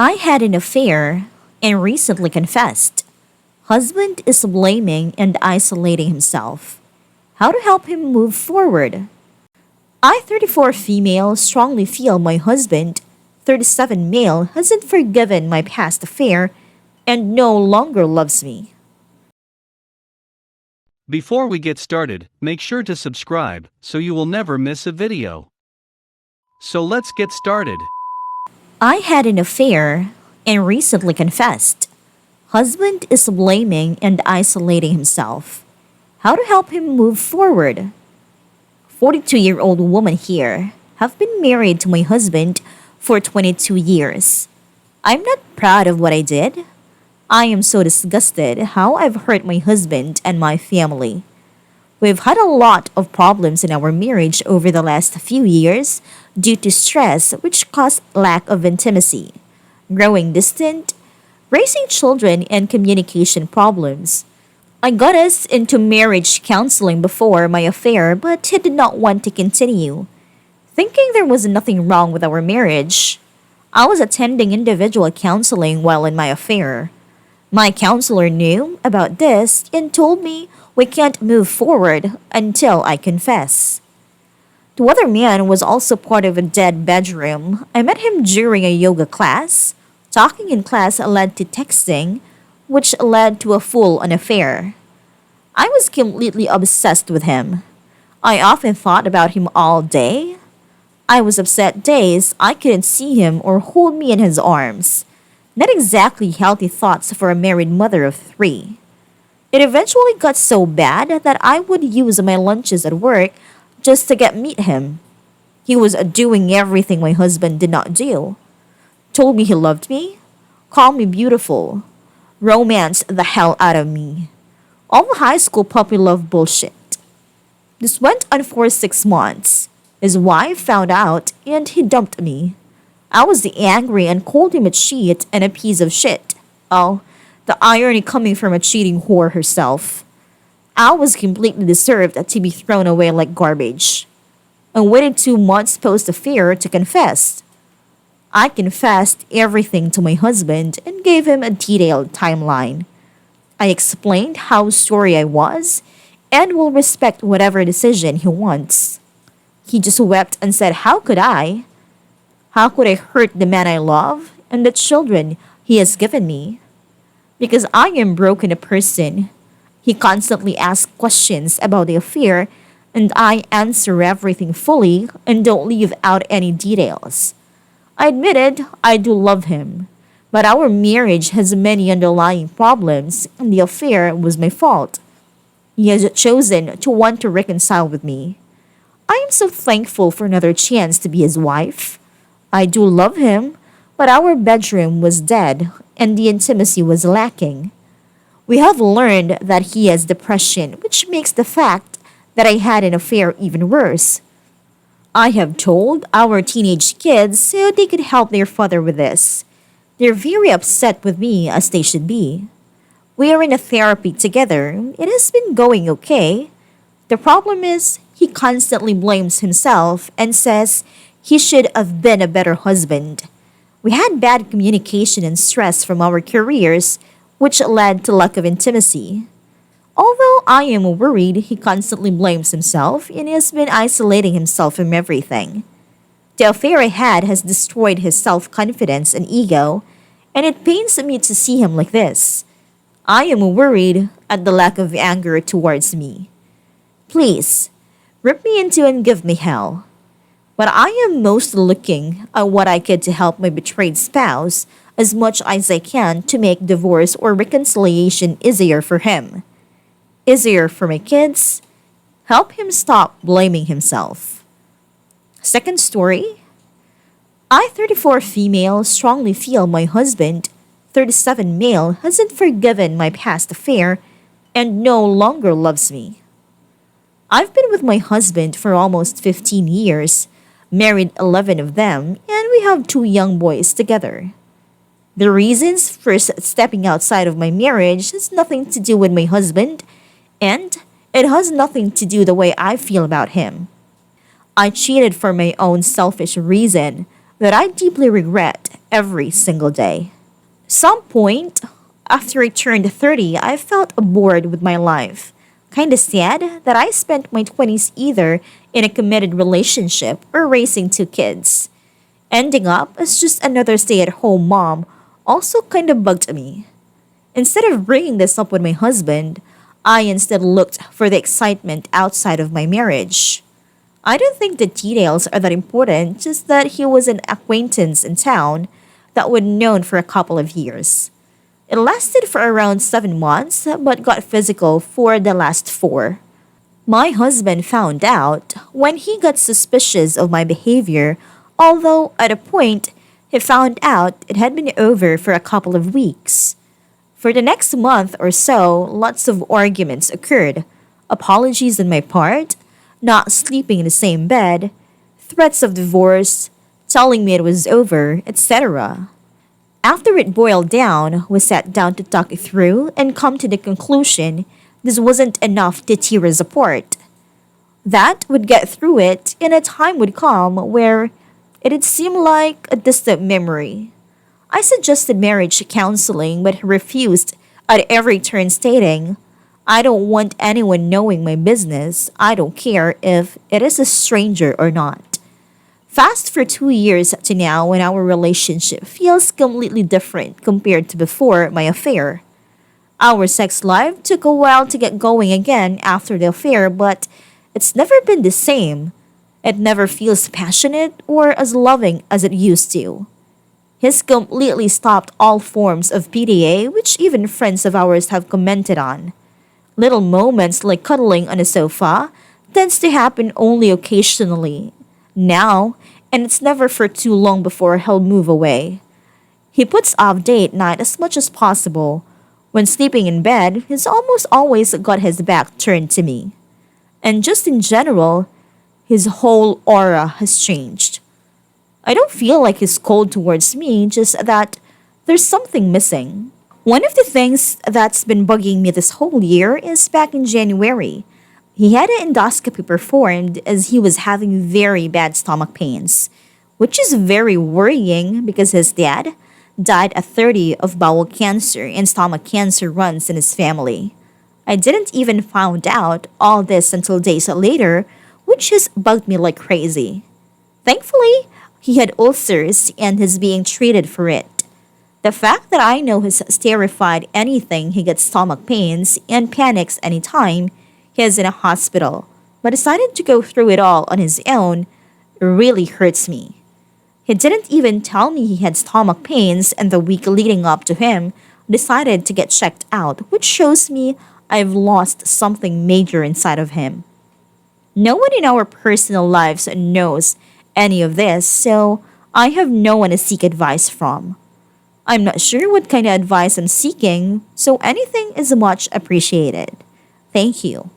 I had an affair and recently confessed. Husband is blaming and isolating himself. How to help him move forward? I, 34 female, strongly feel my husband, 37 male, hasn't forgiven my past affair and no longer loves me. Before we get started, make sure to subscribe so you will never miss a video. So let's get started. I had an affair and recently confessed. Husband is blaming and isolating himself. How to help him move forward? 42-year-old woman here. Have been married to my husband for 22 years. I'm not proud of what I did. I am so disgusted how I've hurt my husband and my family. We've had a lot of problems in our marriage over the last few years due to stress, which caused lack of intimacy, growing distant, raising children, and communication problems. I got us into marriage counseling before my affair, but he did not want to continue. Thinking there was nothing wrong with our marriage, I was attending individual counseling while in my affair. My counselor knew about this and told me we can't move forward until I confess. The other man was also part of a dead bedroom. I met him during a yoga class. Talking in class led to texting, which led to a full-on affair. I was completely obsessed with him. I often thought about him all day. I was upset days I couldn't see him or hold me in his arms. Not exactly healthy thoughts for a married mother of 3. It eventually got so bad that I would use my lunches at work just to get meet him. He was doing everything my husband did not do. Told me he loved me, called me beautiful, romanced the hell out of me. All the high school puppy love bullshit. This went on for 6 months. His wife found out and he dumped me. I was angry and called him a cheat and a piece of shit. Oh, the irony coming from a cheating whore herself. I was completely deserved to be thrown away like garbage. I waited 2 months post-affair to confess. I confessed everything to my husband and gave him a detailed timeline. I explained how sorry I was and will respect whatever decision he wants. He just wept and said, how could I? How could I hurt the man I love and the children he has given me? Because I am broken a person. He constantly asks questions about the affair and I answer everything fully and don't leave out any details. I admitted I do love him, but our marriage has many underlying problems and the affair was my fault. He has chosen to want to reconcile with me. I am so thankful for another chance to be his wife. I do love him, but our bedroom was dead and the intimacy was lacking. We have learned that he has depression, which makes the fact that I had an affair even worse. I have told our teenage kids so they could help their father with this. They're very upset with me, as they should be. We are in a therapy together. It has been going okay. The problem is, he constantly blames himself and says he should have been a better husband. We had bad communication and stress from our careers, which led to lack of intimacy. Although I am worried, he constantly blames himself and has been isolating himself from everything. The affair I had has destroyed his self-confidence and ego, and it pains me to see him like this. I am worried at the lack of anger towards me. Please, rip me into and give me hell. But I am most looking at what I could to help my betrayed spouse as much as I can to make divorce or reconciliation easier for him. Easier for my kids. Help him stop blaming himself. Second story. I, 34 female, strongly feel my husband, 37 male, hasn't forgiven my past affair and no longer loves me. I've been with my husband for almost 15 years, married 11 of them, and we have 2 young boys together. The reasons for stepping outside of my marriage has nothing to do with my husband, and it has nothing to do the way I feel about him. I cheated for my own selfish reason that I deeply regret every single day. Some point after I turned 30, I felt bored with my life. Kinda sad that I spent my 20s either in a committed relationship or raising two kids. Ending up as just another stay at home mom also kinda bugged me. Instead of bringing this up with my husband, I instead looked for the excitement outside of my marriage. I don't think the details are that important, just that he was an acquaintance in town that we'd known for a couple of years. It lasted for around 7 months, but got physical for the last four. My husband found out when he got suspicious of my behavior, although at a point he found out it had been over for a couple of weeks. For the next month or so, lots of arguments occurred. Apologies on my part, not sleeping in the same bed, threats of divorce, telling me it was over, etc. After it boiled down, we sat down to talk it through and come to the conclusion this wasn't enough to tear us apart. That would get through it, and a time would come where it'd seem like a distant memory. I suggested marriage counseling, but he refused at every turn, stating, I don't want anyone knowing my business. I don't care if it is a stranger or not. Fast for 2 years to now, when our relationship feels completely different compared to before my affair. Our sex life took a while to get going again after the affair, but it's never been the same. It never feels passionate or as loving as it used to. He's completely stopped all forms of PDA, which even friends of ours have commented on. Little moments like cuddling on a sofa tends to happen only occasionally now, and it's never for too long before he'll move away. He puts off date night as much as possible. When sleeping in bed, he's almost always got his back turned to me. And just in general, his whole aura has changed. I don't feel like he's cold towards me, just that there's something missing. One of the things that's been bugging me this whole year is back in January. He had an endoscopy performed as he was having very bad stomach pains, which is very worrying because his dad died at 30 of bowel cancer and stomach cancer runs in his family. I didn't even find out all this until days later, which has bugged me like crazy. Thankfully, he had ulcers and is being treated for it. The fact that I know he's terrified anything he gets stomach pains and panics anytime he is in a hospital, but decided to go through it all on his own really hurts me. He didn't even tell me he had stomach pains, and the week leading up to him decided to get checked out, which shows me I've lost something major inside of him. No one in our personal lives knows any of this, so I have no one to seek advice from. I'm not sure what kind of advice I'm seeking, so anything is much appreciated. Thank you.